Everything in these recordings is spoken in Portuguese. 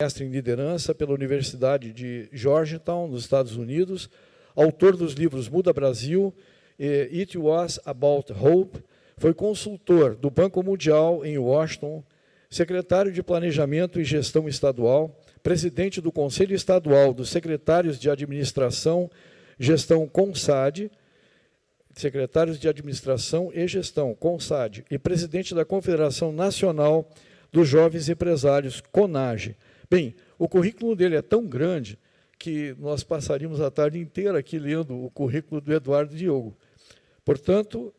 mestre em liderança pela Universidade de Georgetown, nos Estados Unidos, autor dos livros Muda Brasil e It Was About Hope, foi consultor do Banco Mundial em Washington, secretário de Planejamento e Gestão Estadual, presidente do Conselho Estadual dos Secretários de Administração, Gestão CONSAD, secretários de Administração e Gestão, CONSAD, e presidente da Confederação Nacional dos Jovens Empresários, CONAGE. Bem, o currículo dele é tão grande que nós passaríamos a tarde inteira aqui lendo o currículo do Eduardo Diogo. Portanto,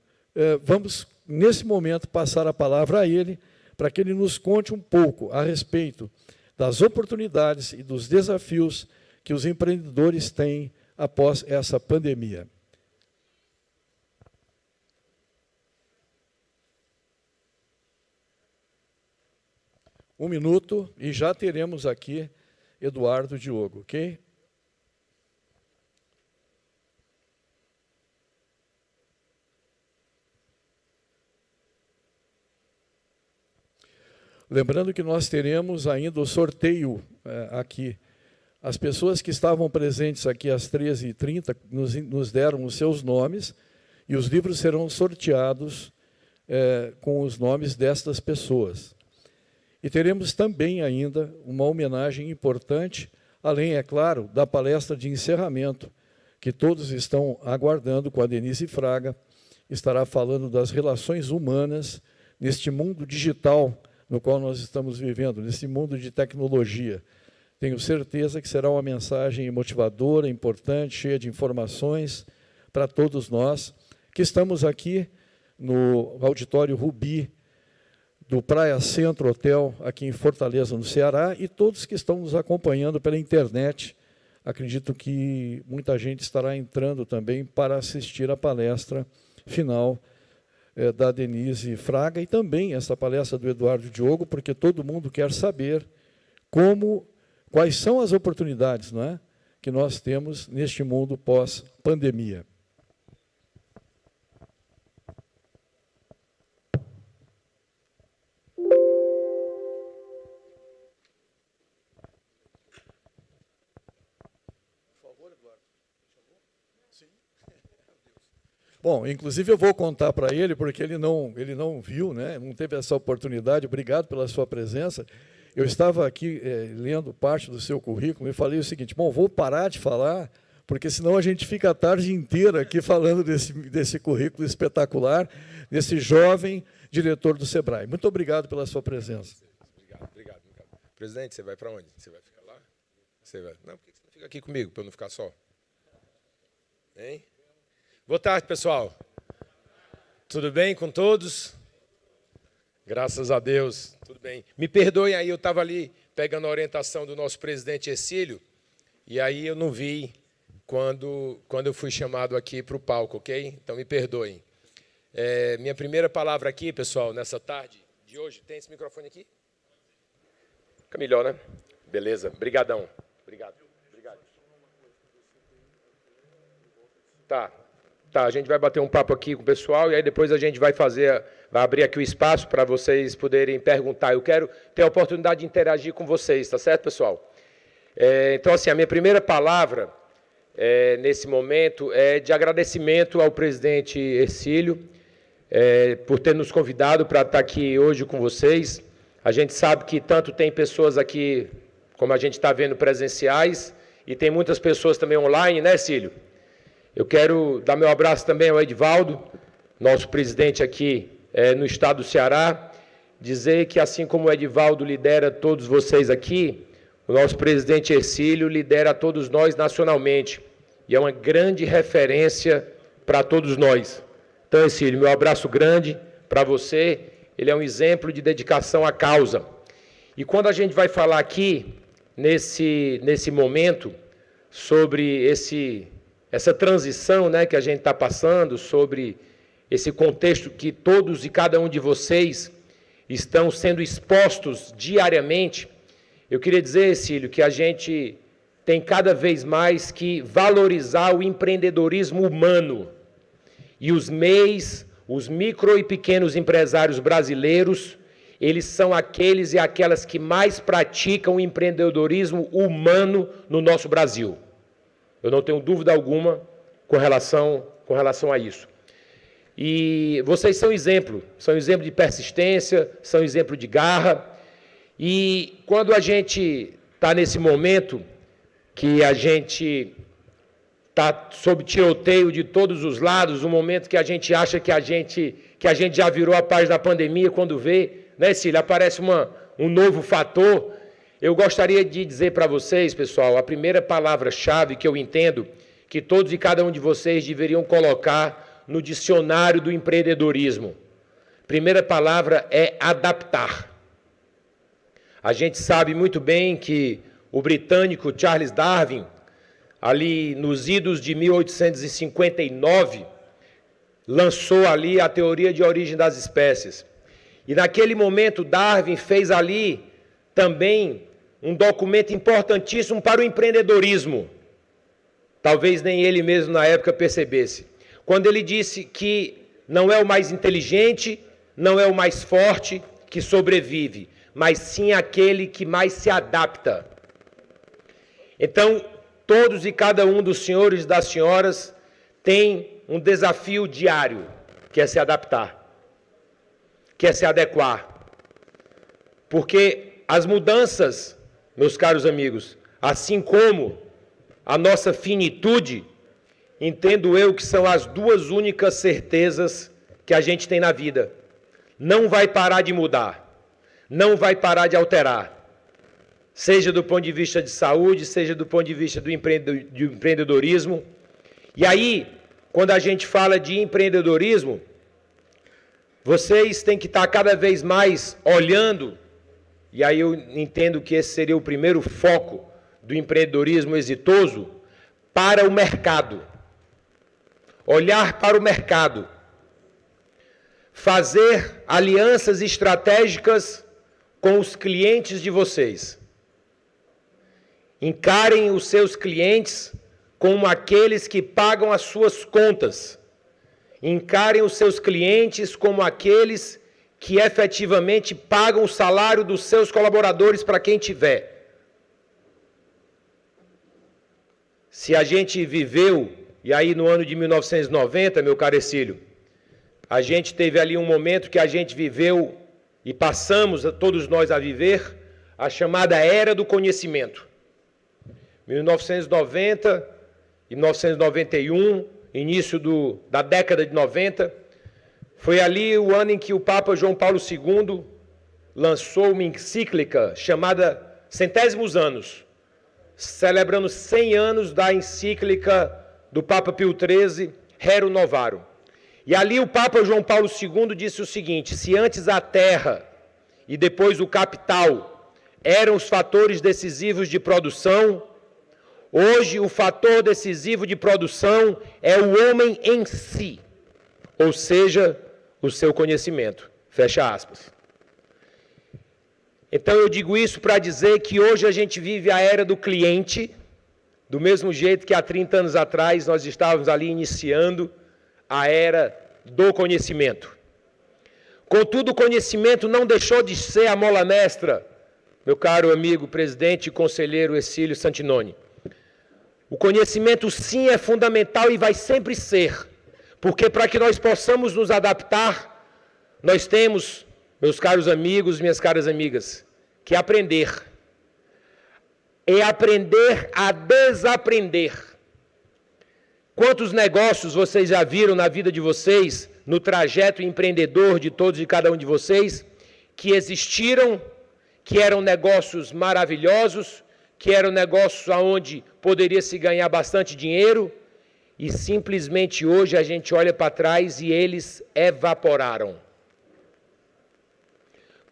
vamos, nesse momento, passar a palavra a ele, para que ele nos conte um pouco a respeito das oportunidades e dos desafios que os empreendedores têm após essa pandemia. Um minuto e já teremos aqui Eduardo Diogo, ok? Lembrando que nós teremos ainda o sorteio aqui. As pessoas que estavam presentes aqui às 13h30 nos deram os seus nomes e os livros serão sorteados com os nomes destas pessoas. E teremos também ainda uma homenagem importante, além, é claro, da palestra de encerramento, que todos estão aguardando com a Denise Fraga, estará falando das relações humanas neste mundo digital no qual nós estamos vivendo, nesse mundo de tecnologia. Tenho certeza que será uma mensagem motivadora, importante, cheia de informações para todos nós, que estamos aqui no Auditório Rubi, do Praia Centro Hotel, aqui em Fortaleza, no Ceará, e todos que estão nos acompanhando pela internet. Acredito que muita gente estará entrando também para assistir a palestra final da Denise Fraga e também essa palestra do Eduardo Diogo, porque todo mundo quer saber quais são as oportunidades, não é, que nós temos neste mundo pós-pandemia. Bom, inclusive eu vou contar para ele, porque ele não viu, né, não teve essa oportunidade. Obrigado pela sua presença. Eu estava aqui lendo parte do seu currículo e falei o seguinte: bom, vou parar de falar, porque senão a gente fica a tarde inteira aqui falando desse currículo espetacular, desse jovem diretor do SEBRAE. Muito obrigado pela sua presença. Obrigado. Presidente, você vai para onde? Você vai ficar lá? Você vai... Não, por que você não fica aqui comigo, para eu não ficar só? Hein? Boa tarde, pessoal. Tudo bem com todos? Graças a Deus, tudo bem. Me perdoem aí, eu estava ali pegando a orientação do nosso presidente Hercílio, e aí eu não vi quando eu fui chamado aqui para o palco, ok? Então, me perdoem. Minha primeira palavra aqui, pessoal, nessa tarde de hoje... Tem esse microfone aqui? Fica melhor, né? Beleza, brigadão. Obrigado. Tá, a gente vai bater um papo aqui com o pessoal e aí depois a gente vai abrir aqui o espaço para vocês poderem perguntar. Eu quero ter a oportunidade de interagir com vocês, tá certo, pessoal? Então, assim, a minha primeira palavra, nesse momento, é de agradecimento ao presidente Hercílio por ter nos convidado para estar aqui hoje com vocês. A gente sabe que tanto tem pessoas aqui, como a gente está vendo, presenciais, e tem muitas pessoas também online, né, Hercílio? Eu quero dar meu abraço também ao Edivaldo, nosso presidente aqui no estado do Ceará, dizer que, assim como o Edivaldo lidera todos vocês aqui, o nosso presidente Hercílio lidera todos nós nacionalmente, e é uma grande referência para todos nós. Então, Hercílio, meu abraço grande para você, ele é um exemplo de dedicação à causa. E quando a gente vai falar aqui, nesse momento, sobre essa transição, né, que a gente está passando, sobre esse contexto que todos e cada um de vocês estão sendo expostos diariamente, eu queria dizer, Hercílio, que a gente tem cada vez mais que valorizar o empreendedorismo humano. E os MEIs, os micro e pequenos empresários brasileiros, eles são aqueles e aquelas que mais praticam o empreendedorismo humano no nosso Brasil. Eu não tenho dúvida alguma com relação a isso. E vocês são exemplo de persistência, são exemplo de garra. E quando a gente está nesse momento que a gente está sob tiroteio de todos os lados, um momento que a gente acha que a gente já virou a página da pandemia, quando vê, né, Cília, aparece um novo fator. Eu gostaria de dizer para vocês, pessoal, a primeira palavra-chave que eu entendo que todos e cada um de vocês deveriam colocar no dicionário do empreendedorismo. Primeira palavra é adaptar. A gente sabe muito bem que o britânico Charles Darwin, ali nos idos de 1859, lançou ali a teoria de origem das espécies. E naquele momento Darwin fez ali também um documento importantíssimo para o empreendedorismo. Talvez nem ele mesmo na época percebesse. Quando ele disse que não é o mais inteligente, não é o mais forte que sobrevive, mas sim aquele que mais se adapta. Então, todos e cada um dos senhores e das senhoras tem um desafio diário, que é se adaptar, que é se adequar. Porque as mudanças, meus caros amigos, assim como a nossa finitude, entendo eu que são as duas únicas certezas que a gente tem na vida. Não vai parar de mudar, não vai parar de alterar. Seja do ponto de vista de saúde, seja do ponto de vista do empreendedorismo. E aí, quando a gente fala de empreendedorismo, vocês têm que estar cada vez mais olhando, e aí eu entendo que esse seria o primeiro foco do empreendedorismo exitoso, para o mercado. Olhar para o mercado. Fazer alianças estratégicas com os clientes de vocês. Encarem os seus clientes como aqueles que pagam as suas contas. Encarem os seus clientes como aqueles que efetivamente pagam o salário dos seus colaboradores para quem tiver. Se a gente viveu, e aí no ano de 1990, meu caro Ercílio, a gente teve ali um momento que a gente viveu e passamos, todos nós a viver, a chamada Era do Conhecimento. 1990 e 1991, início da década de 90, foi ali o ano em que o Papa João Paulo II lançou uma encíclica chamada Centésimos Anos, celebrando 100 anos da encíclica do Papa Pio XIII, Rerum Novarum. E ali o Papa João Paulo II disse o seguinte: se antes a terra e depois o capital eram os fatores decisivos de produção, hoje o fator decisivo de produção é o homem em si, ou seja, o seu conhecimento. Fecha aspas. Então eu digo isso para dizer que hoje a gente vive a era do cliente, do mesmo jeito que há 30 anos atrás nós estávamos ali iniciando a era do conhecimento. Contudo, o conhecimento não deixou de ser a mola mestra, meu caro amigo presidente e conselheiro Ercílio Santinoni. O conhecimento sim é fundamental e vai sempre ser, porque para que nós possamos nos adaptar, nós temos, meus caros amigos, minhas caras amigas, que aprender. E aprender a desaprender. Quantos negócios vocês já viram na vida de vocês, no trajeto empreendedor de todos e cada um de vocês, que existiram, que eram negócios maravilhosos, que eram negócios onde poderia se ganhar bastante dinheiro, e simplesmente hoje a gente olha para trás e eles evaporaram.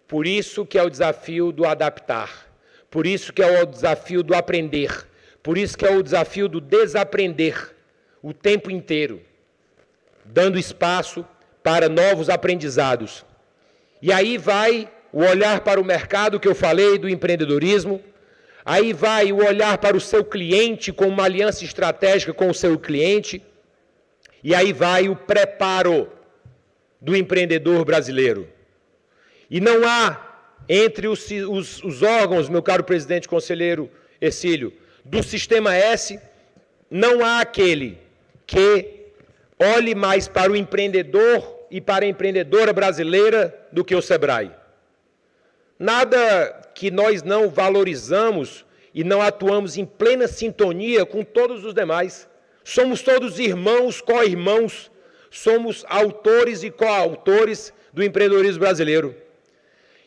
Por isso que é o desafio do adaptar, por isso que é o desafio do aprender, por isso que é o desafio do desaprender o tempo inteiro, dando espaço para novos aprendizados. E aí vai o olhar para o mercado que eu falei do empreendedorismo, aí vai o olhar para o seu cliente com uma aliança estratégica com o seu cliente, e aí vai o preparo do empreendedor brasileiro. E não há entre os órgãos, meu caro presidente conselheiro Hercílio, do Sistema S, não há aquele que olhe mais para o empreendedor e para a empreendedora brasileira do que o SEBRAE. Nada que nós não valorizamos e não atuamos em plena sintonia com todos os demais. Somos todos irmãos, co-irmãos, somos autores e coautores do empreendedorismo brasileiro.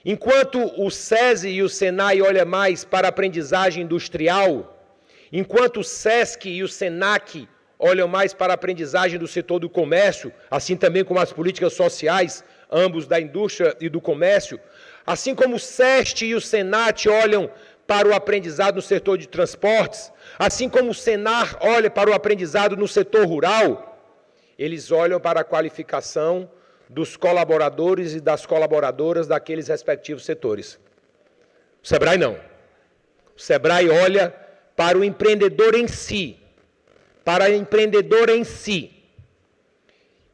Enquanto o SESI e o SENAI olham mais para a aprendizagem industrial, enquanto o SESC e o SENAC olham mais para a aprendizagem do setor do comércio, assim também como as políticas sociais, ambos da indústria e do comércio, assim como o SEST e o SENAT olham para o aprendizado no setor de transportes, assim como o SENAR olha para o aprendizado no setor rural, eles olham para a qualificação dos colaboradores e das colaboradoras daqueles respectivos setores. O SEBRAE não. O SEBRAE olha para o empreendedor em si, para a empreendedora em si.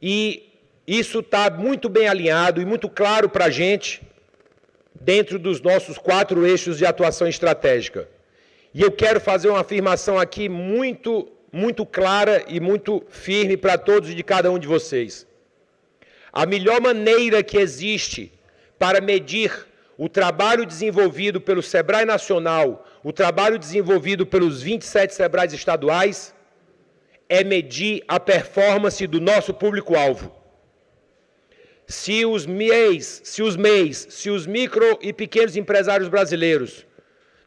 E isso está muito bem alinhado e muito claro para a gente dentro dos nossos 4 eixos de atuação estratégica. E eu quero fazer uma afirmação aqui muito clara e muito firme para todos e de cada um de vocês. A melhor maneira que existe para medir o trabalho desenvolvido pelo SEBRAE Nacional, o trabalho desenvolvido pelos 27 SEBRAEs estaduais, é medir a performance do nosso público-alvo. Se os MEIs, se os micro e pequenos empresários brasileiros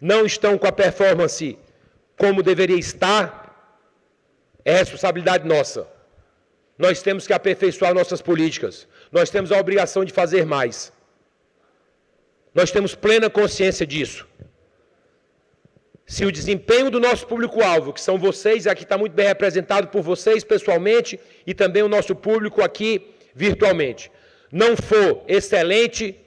não estão com a performance como deveria estar, é responsabilidade nossa. Nós temos que aperfeiçoar nossas políticas. Nós temos a obrigação de fazer mais. Nós temos plena consciência disso. Se o desempenho do nosso público-alvo, que são vocês, aqui está muito bem representado por vocês pessoalmente, e também o nosso público aqui virtualmente, não for excelente,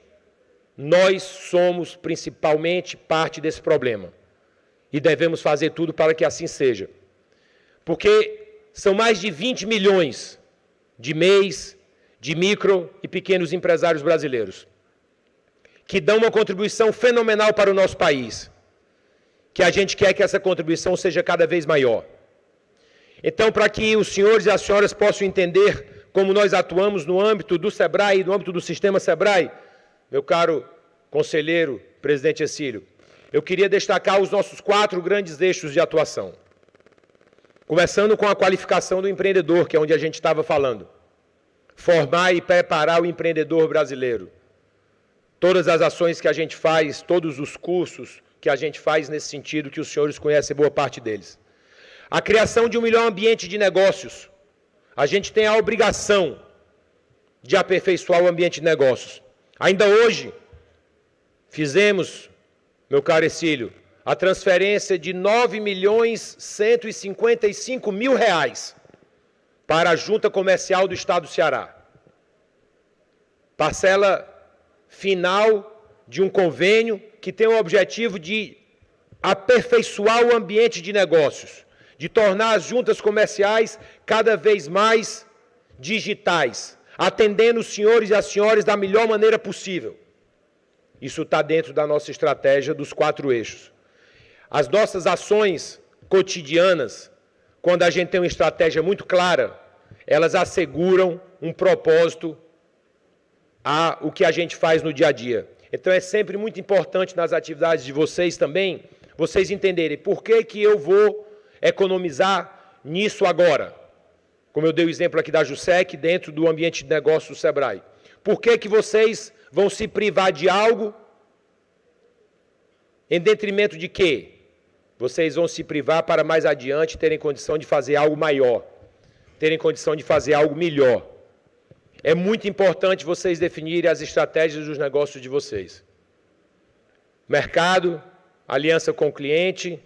nós somos principalmente parte desse problema. E devemos fazer tudo para que assim seja. Porque são mais de 20 milhões de MEIs, de micro e pequenos empresários brasileiros, que dão uma contribuição fenomenal para o nosso país, que a gente quer que essa contribuição seja cada vez maior. Então, para que os senhores e as senhoras possam entender como nós atuamos no âmbito do SEBRAE, no âmbito do sistema SEBRAE, meu caro conselheiro, presidente Hercílio, eu queria destacar os nossos 4 grandes eixos de atuação. Começando com a qualificação do empreendedor, que é onde a gente estava falando. Formar e preparar o empreendedor brasileiro. Todas as ações que a gente faz, todos os cursos que a gente faz nesse sentido, que os senhores conhecem boa parte deles. A criação de um melhor ambiente de negócios. A gente tem a obrigação de aperfeiçoar o ambiente de negócios. Ainda hoje, fizemos, meu caro Hercílio, a transferência de R$ 9.155.000 para a Junta Comercial do Estado do Ceará. Parcela final de um convênio que tem o objetivo de aperfeiçoar o ambiente de negócios, de tornar as juntas comerciais cada vez mais digitais, atendendo os senhores e as senhoras da melhor maneira possível. Isso está dentro da nossa estratégia dos 4 eixos. As nossas ações cotidianas, quando a gente tem uma estratégia muito clara, elas asseguram um propósito o que a gente faz no dia a dia. Então é sempre muito importante nas atividades de vocês também, vocês entenderem por que eu vou economizar nisso agora. Como eu dei o exemplo aqui da JUSEC, dentro do ambiente de negócio do SEBRAE. Por que vocês vão se privar de algo em detrimento de quê? Vocês vão se privar para mais adiante terem condição de fazer algo maior, terem condição de fazer algo melhor. É muito importante vocês definirem as estratégias dos negócios de vocês. Mercado, aliança com o cliente,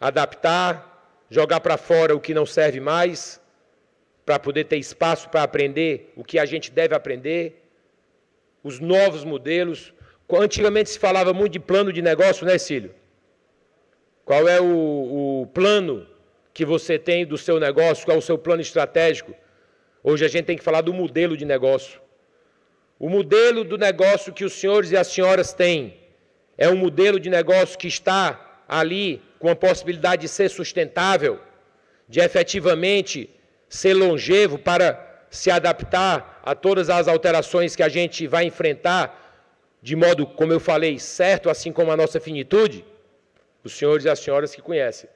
adaptar, jogar para fora o que não serve mais, para poder ter espaço para aprender o que a gente deve aprender, os novos modelos. Antigamente se falava muito de plano de negócio, né, Cílio? Qual é o plano que você tem do seu negócio? Qual é o seu plano estratégico? Hoje a gente tem que falar do modelo de negócio. O modelo do negócio que os senhores e as senhoras têm é um modelo de negócio que está ali com a possibilidade de ser sustentável, de efetivamente ser longevo para se adaptar a todas as alterações que a gente vai enfrentar de modo, como eu falei, certo, assim como a nossa finitude? Os senhores e as senhoras que conhecem.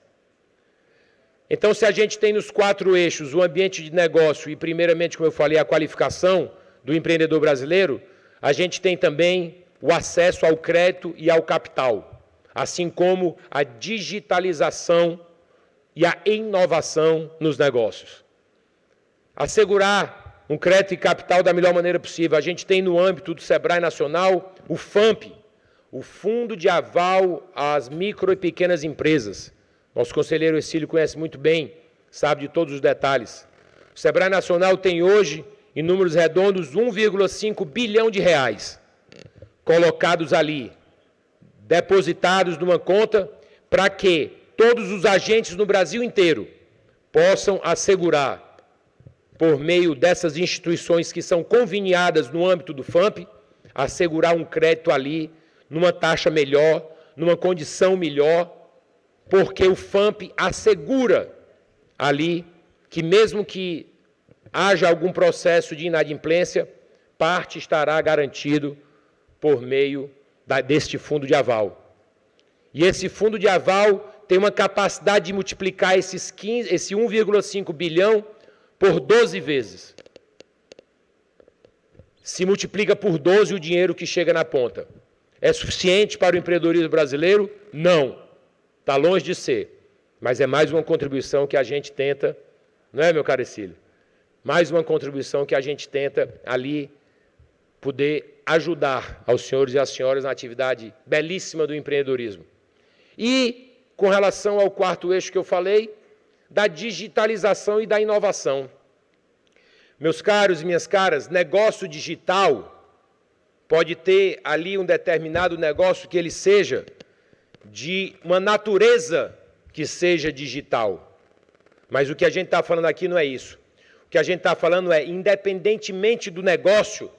Então, se a gente tem nos 4 eixos o ambiente de negócio e, primeiramente, como eu falei, a qualificação do empreendedor brasileiro, a gente tem também o acesso ao crédito e ao capital, assim como a digitalização e a inovação nos negócios. Assegurar um crédito e capital da melhor maneira possível. A gente tem no âmbito do Sebrae Nacional o FAMP, o Fundo de Aval às Micro e Pequenas Empresas. Nosso conselheiro Exílio conhece muito bem, sabe de todos os detalhes. O Sebrae Nacional tem hoje, em números redondos, 1,5 bilhão de reais colocados ali, depositados numa conta, para que todos os agentes no Brasil inteiro possam assegurar, por meio dessas instituições que são conveniadas no âmbito do FAMP, assegurar um crédito ali, numa taxa melhor, numa condição melhor, porque o FAMP assegura ali que mesmo que haja algum processo de inadimplência, parte estará garantido por meio deste fundo de aval. E esse fundo de aval tem uma capacidade de multiplicar esse 1,5 bilhão por 12 vezes. Se multiplica por 12 o dinheiro que chega na ponta. É suficiente para o empreendedorismo brasileiro? Não. Está longe de ser. Mas é mais uma contribuição que a gente tenta, não é, meu caro Exílio? Mais uma contribuição que a gente tenta ali poder ajudar aos senhores e às senhoras na atividade belíssima do empreendedorismo. E, com relação ao 4º eixo que eu falei, da digitalização e da inovação. Meus caros e minhas caras, negócio digital pode ter ali um determinado negócio que ele seja de uma natureza que seja digital. Mas o que a gente está falando aqui não é isso. O que a gente está falando é, independentemente do negócio,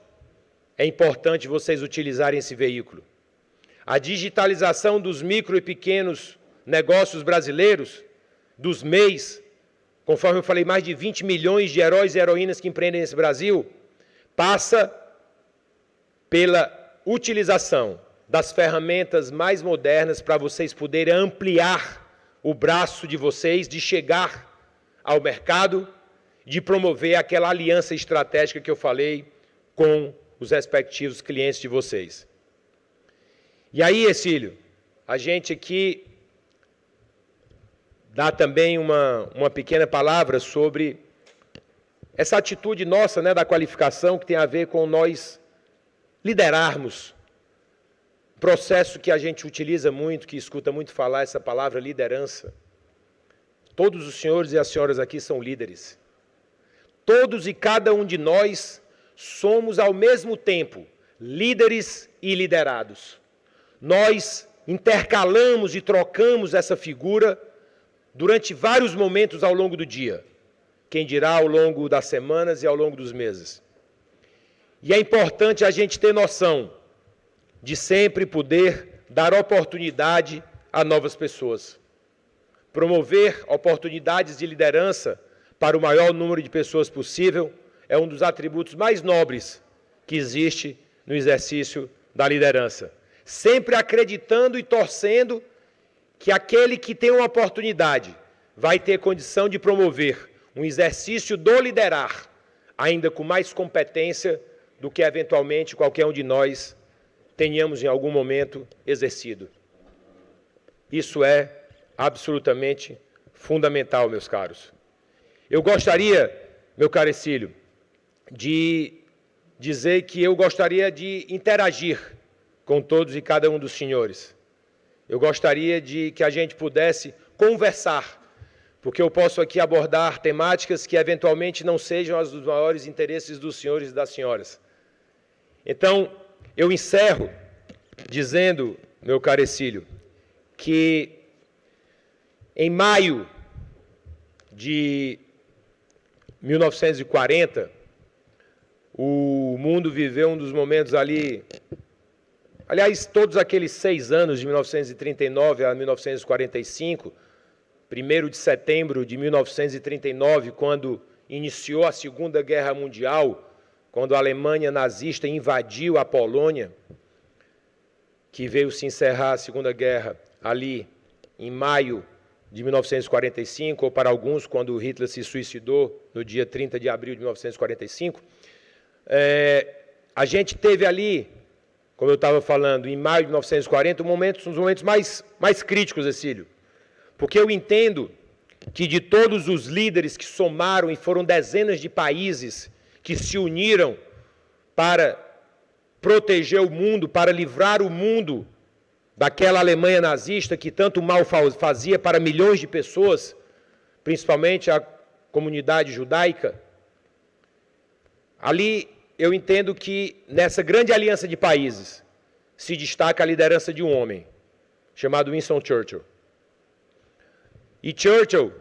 é importante vocês utilizarem esse veículo. A digitalização dos micro e pequenos negócios brasileiros, dos MEIs, conforme eu falei, mais de 20 milhões de heróis e heroínas que empreendem nesse Brasil, passa pela utilização das ferramentas mais modernas para vocês poderem ampliar o braço de vocês, de chegar ao mercado, de promover aquela aliança estratégica que eu falei com os respectivos clientes de vocês. E aí, Exílio, a gente aqui dá também uma pequena palavra sobre essa atitude nossa, né, da qualificação, que tem a ver com nós liderarmos. Processo que a gente utiliza muito, que escuta muito falar essa palavra liderança. Todos os senhores e as senhoras aqui são líderes. Todos e cada um de nós somos, ao mesmo tempo, líderes e liderados. Nós intercalamos e trocamos essa figura durante vários momentos ao longo do dia. Quem dirá ao longo das semanas e ao longo dos meses. E é importante a gente ter noção de sempre poder dar oportunidade a novas pessoas. Promover oportunidades de liderança para o maior número de pessoas possível é um dos atributos mais nobres que existe no exercício da liderança. Sempre acreditando e torcendo que aquele que tem uma oportunidade vai ter condição de promover um exercício do liderar, ainda com mais competência do que eventualmente qualquer um de nós tenhamos em algum momento exercido. Isso é absolutamente fundamental, meus caros. Eu gostaria, meu caro Exílio, de dizer que eu gostaria de interagir com todos e cada um dos senhores. Eu gostaria de que a gente pudesse conversar, porque eu posso aqui abordar temáticas que eventualmente não sejam as dos maiores interesses dos senhores e das senhoras. Então, eu encerro dizendo, meu caro Exílio, que em maio de 1940, o mundo viveu um dos momentos ali... Aliás, todos aqueles 6 anos, de 1939 a 1945, 1º de setembro de 1939, quando iniciou a Segunda Guerra Mundial, quando a Alemanha nazista invadiu a Polônia, que veio se encerrar a Segunda Guerra ali em maio de 1945, ou para alguns, quando Hitler se suicidou no dia 30 de abril de 1945, a gente teve ali, como eu estava falando, em maio de 1940, um dos momentos mais críticos, Exílio. Porque eu entendo que de todos os líderes que somaram, e foram dezenas de países que se uniram para proteger o mundo, para livrar o mundo daquela Alemanha nazista que tanto mal fazia para milhões de pessoas, principalmente a comunidade judaica. Ali eu entendo que nessa grande aliança de países se destaca a liderança de um homem, chamado Winston Churchill. E Churchill,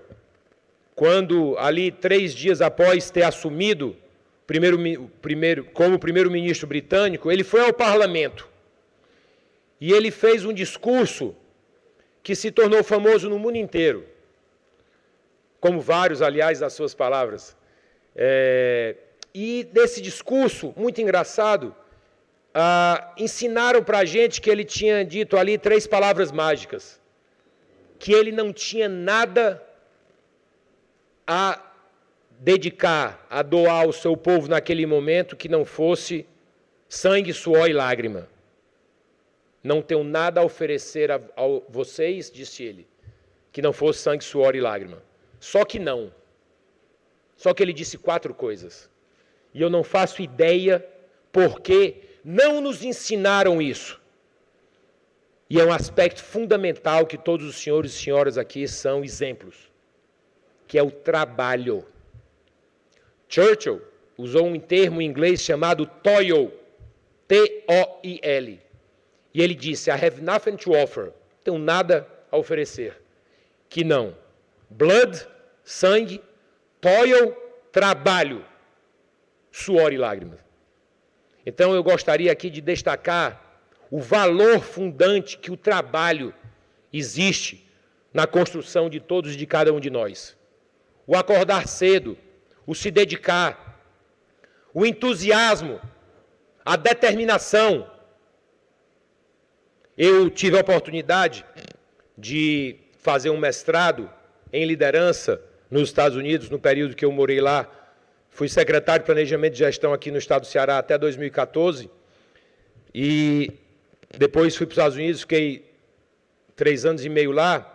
quando ali 3 dias após ter assumido como primeiro-ministro britânico, ele foi ao parlamento e ele fez um discurso que se tornou famoso no mundo inteiro, como vários, aliás, das suas palavras. E nesse discurso, muito engraçado, ensinaram para a gente que ele tinha dito ali 3 palavras mágicas, que ele não tinha nada a dedicar, a doar ao seu povo naquele momento que não fosse sangue, suor e lágrima. Não tenho nada a oferecer a vocês, disse ele, que não fosse sangue, suor e lágrima. Só que não. Só que ele disse 4 coisas. E eu não faço ideia porque não nos ensinaram isso. E é um aspecto fundamental que todos os senhores e senhoras aqui são exemplos, que é o trabalho. Churchill usou um termo em inglês chamado toil, T-O-I-L. E ele disse, I have nothing to offer, tenho nada a oferecer. Que não. Blood, sangue, toil, trabalho, suor e lágrimas. Então eu gostaria aqui de destacar o valor fundante que o trabalho existe na construção de todos e de cada um de nós. O acordar cedo, o se dedicar, o entusiasmo, a determinação. Eu tive a oportunidade de fazer um mestrado em liderança nos Estados Unidos, no período que eu morei lá. Fui secretário de Planejamento e Gestão aqui no estado do Ceará até 2014. E depois fui para os Estados Unidos, fiquei 3 anos e meio lá.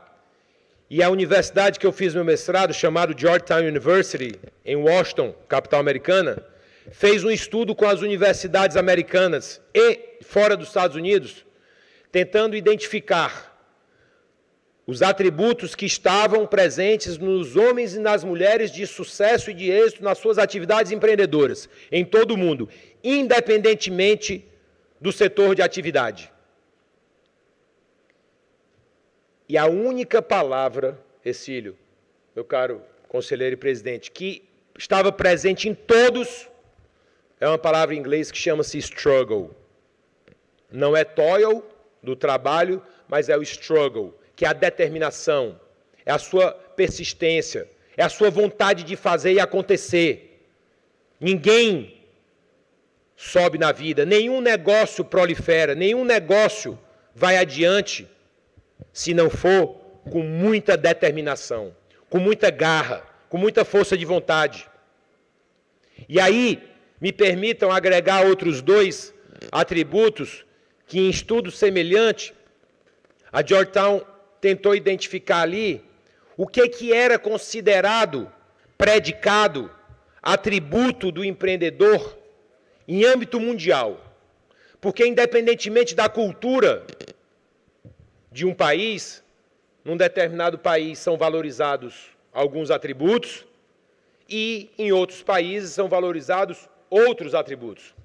E a universidade que eu fiz meu mestrado, chamado Georgetown University, em Washington, capital americana, fez um estudo com as universidades americanas e fora dos Estados Unidos, tentando identificar os atributos que estavam presentes nos homens e nas mulheres de sucesso e de êxito nas suas atividades empreendedoras, em todo o mundo, independentemente do setor de atividade. E a única palavra, Exílio, meu caro conselheiro e presidente, que estava presente em todos, é uma palavra em inglês que chama-se struggle. Não é toil, do trabalho, mas é o struggle, que é a determinação, é a sua persistência, é a sua vontade de fazer e acontecer. Ninguém sobe na vida, nenhum negócio prolifera, nenhum negócio vai adiante se não for com muita determinação, com muita garra, com muita força de vontade. E aí, me permitam agregar outros 2 atributos que em estudo semelhante, a Georgetown tentou identificar ali o que era considerado predicado, atributo do empreendedor em âmbito mundial. Porque independentemente da cultura de um país, num determinado país são valorizados alguns atributos e em outros países são valorizados outros atributos.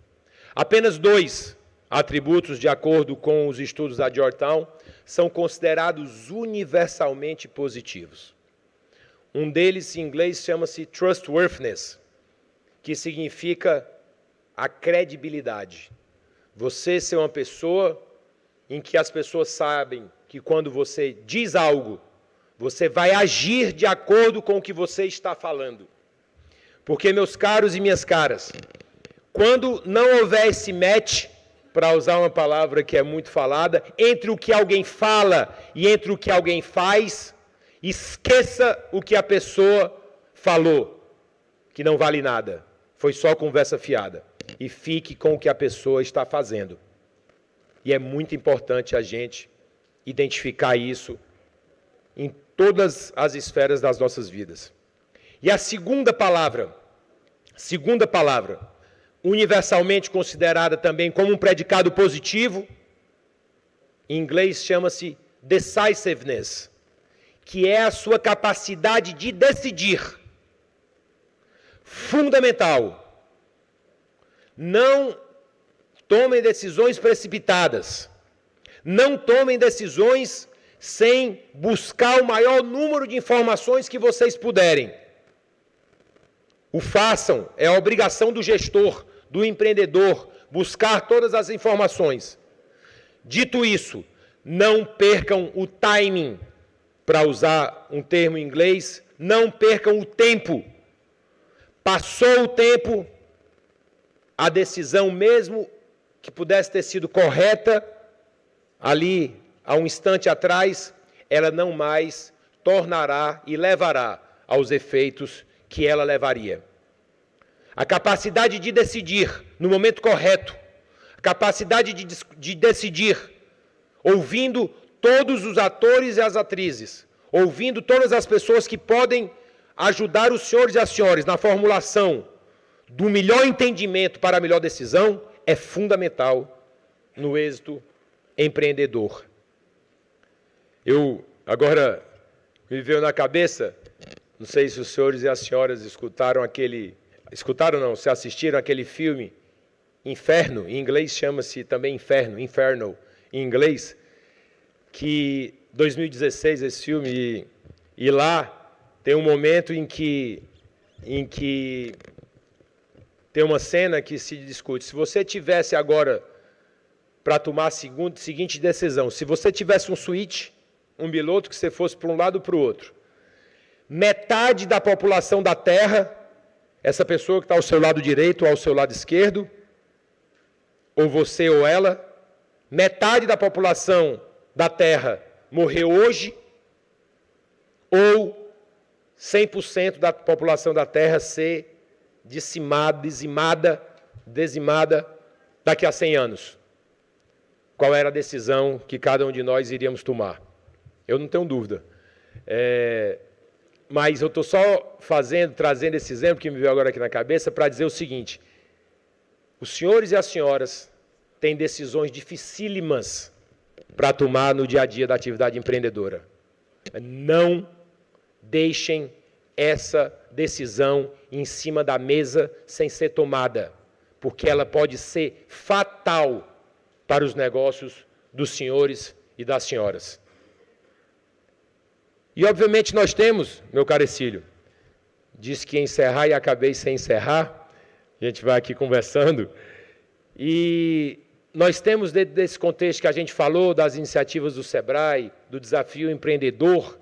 Apenas 2 atributos, de acordo com os estudos da Georgetown, são considerados universalmente positivos. Um deles, em inglês, chama-se trustworthiness, que significa a credibilidade. Você ser uma pessoa em que as pessoas sabem que quando você diz algo, você vai agir de acordo com o que você está falando. Porque, meus caros e minhas caras, quando não houver esse match, para usar uma palavra que é muito falada, entre o que alguém fala e entre o que alguém faz, esqueça o que a pessoa falou, que não vale nada. Foi só conversa fiada. E fique com o que a pessoa está fazendo. E é muito importante a gente identificar isso em todas as esferas das nossas vidas. E a segunda palavra, universalmente considerada também como um predicado positivo, em inglês chama-se decisiveness, que é a sua capacidade de decidir. Fundamental. Não tomem decisões precipitadas. Não tomem decisões sem buscar o maior número de informações que vocês puderem. O façam, é a obrigação do gestor, do empreendedor, buscar todas as informações. Dito isso, não percam o timing, para usar um termo em inglês, não percam o tempo. Passou o tempo, a decisão, mesmo que pudesse ter sido correta, ali, há um instante atrás, ela não mais tornará e levará aos efeitos que ela levaria. A capacidade de decidir no momento correto, a capacidade de decidir, ouvindo todos os atores e as atrizes, ouvindo todas as pessoas que podem ajudar os senhores e as senhoras na formulação do melhor entendimento para a melhor decisão, é fundamental no êxito empreendedor. Agora, me veio na cabeça, não sei se os senhores e as senhoras se assistiram aquele filme Inferno, em inglês chama-se também Inferno, em inglês, que 2016 esse filme, e lá tem um momento em que tem uma cena que se discute, se você tivesse agora para tomar a seguinte decisão, se você tivesse um switch, um piloto que você fosse para um lado ou para o outro, metade da população da Terra, essa pessoa que está ao seu lado direito ou ao seu lado esquerdo, ou você ou ela, metade da população da Terra morreu hoje, ou 100% da população da Terra ser dizimada daqui a 100 anos. Qual era a decisão que cada um de nós iríamos tomar? Eu não tenho dúvida. Mas eu estou só trazendo esse exemplo que me veio agora aqui na cabeça para dizer o seguinte: os senhores e as senhoras têm decisões dificílimas para tomar no dia a dia da atividade empreendedora. Não deixem essa decisão em cima da mesa sem ser tomada, porque ela pode ser fatal para os negócios dos senhores e das senhoras. E, obviamente, nós temos, meu caro Exílio, disse que ia encerrar e acabei sem encerrar, a gente vai aqui conversando, e nós temos, dentro desse contexto que a gente falou, das iniciativas do Sebrae, do desafio empreendedor,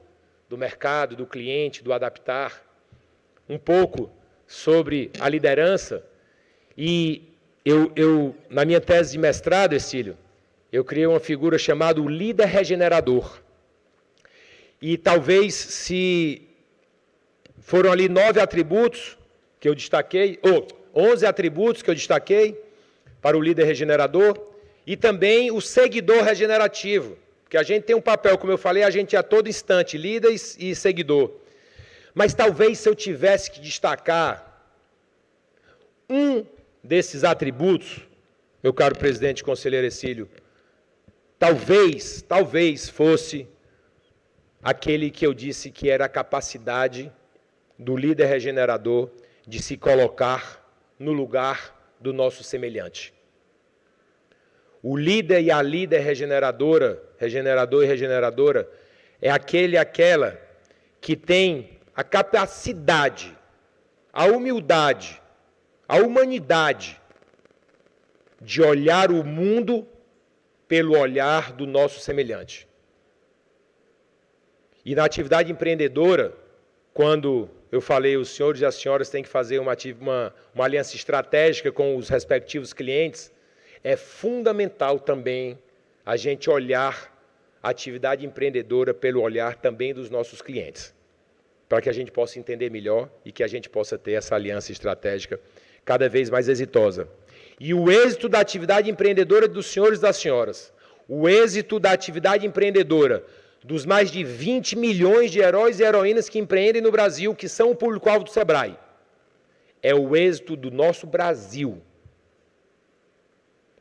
do mercado, do cliente, do adaptar, um pouco sobre a liderança, e na minha tese de mestrado, Exílio, eu criei uma figura chamada o líder regenerador. E talvez, se foram ali 9 atributos que eu destaquei, ou 11 atributos que eu destaquei para o líder regenerador, e também o seguidor regenerativo, porque a gente tem um papel, como eu falei, a gente é a todo instante, líder e seguidor. Mas talvez, se eu tivesse que destacar um desses atributos, meu caro presidente e conselheiro Exílio, talvez fosse aquele que eu disse que era a capacidade do líder regenerador de se colocar no lugar do nosso semelhante. O líder e a líder regenerador e regeneradora, é aquela que tem a capacidade, a humildade, a humanidade de olhar o mundo pelo olhar do nosso semelhante. E na atividade empreendedora, quando eu falei, os senhores e as senhoras têm que fazer uma aliança estratégica com os respectivos clientes, é fundamental também a gente olhar a atividade empreendedora pelo olhar também dos nossos clientes, para que a gente possa entender melhor e que a gente possa ter essa aliança estratégica cada vez mais exitosa. E o êxito da atividade empreendedora dos senhores e das senhoras, o êxito da atividade empreendedora dos mais de 20 milhões de heróis e heroínas que empreendem no Brasil, que são o público-alvo do Sebrae, é o êxito do nosso Brasil.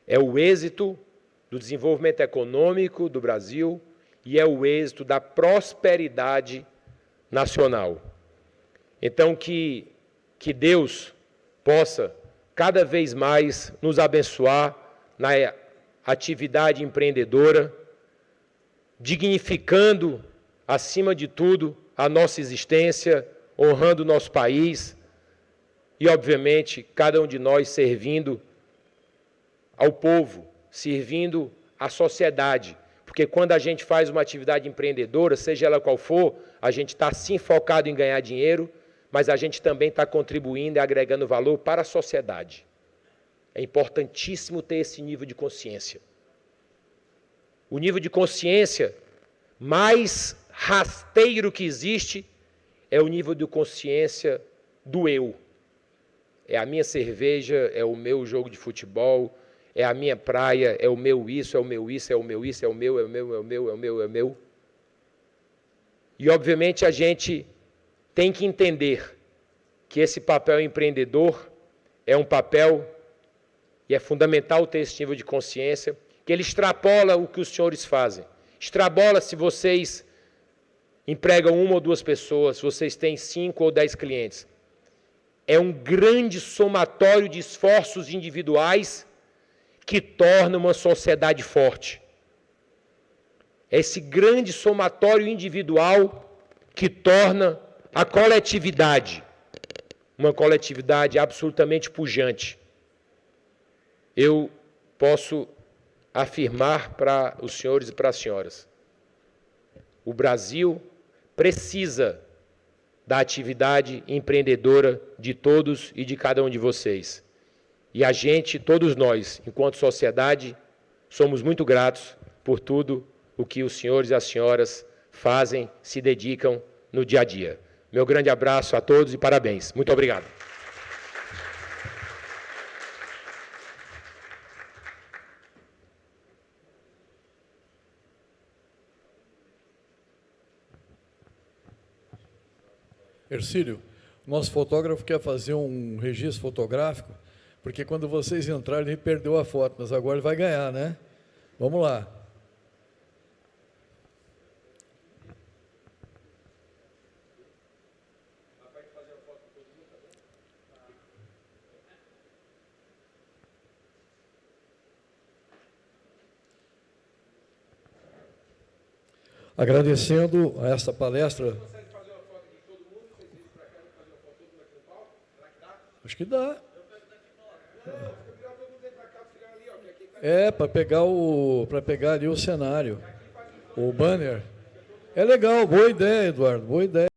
É o êxito do desenvolvimento econômico do Brasil e é o êxito da prosperidade nacional. Então, que Deus possa cada vez mais nos abençoar na atividade empreendedora, dignificando, acima de tudo, a nossa existência, honrando o nosso país e, obviamente, cada um de nós servindo ao povo, servindo à sociedade. Porque quando a gente faz uma atividade empreendedora, seja ela qual for, a gente está sim focado em ganhar dinheiro, mas a gente também está contribuindo e agregando valor para a sociedade. É importantíssimo ter esse nível de consciência. O nível de consciência mais rasteiro que existe é o nível de consciência do eu. É a minha cerveja, é o meu jogo de futebol, é a minha praia, é o meu isso, é o meu isso, é o meu isso, é o meu, é o meu, é o meu, é o meu, é o meu. E, obviamente, a gente tem que entender que esse papel empreendedor é um papel, e é fundamental ter esse nível de consciência, que ele extrapola o que os senhores fazem. Extrapola se vocês empregam uma ou duas pessoas, se vocês têm 5 ou 10 clientes. É um grande somatório de esforços individuais que torna uma sociedade forte. É esse grande somatório individual que torna a coletividade uma coletividade absolutamente pujante. Eu posso afirmar para os senhores e para as senhoras, o Brasil precisa da atividade empreendedora de todos e de cada um de vocês. E a gente, todos nós, enquanto sociedade, somos muito gratos por tudo o que os senhores e as senhoras fazem, se dedicam no dia a dia. Meu grande abraço a todos e parabéns. Muito obrigado. Hercílio, nosso fotógrafo quer fazer um registro fotográfico, porque quando vocês entraram ele perdeu a foto, mas agora ele vai ganhar, né? Vamos lá. Agradecendo a esta palestra. Acho que dá. É, para pegar ali o cenário, o banner. É legal, boa ideia, Eduardo, boa ideia.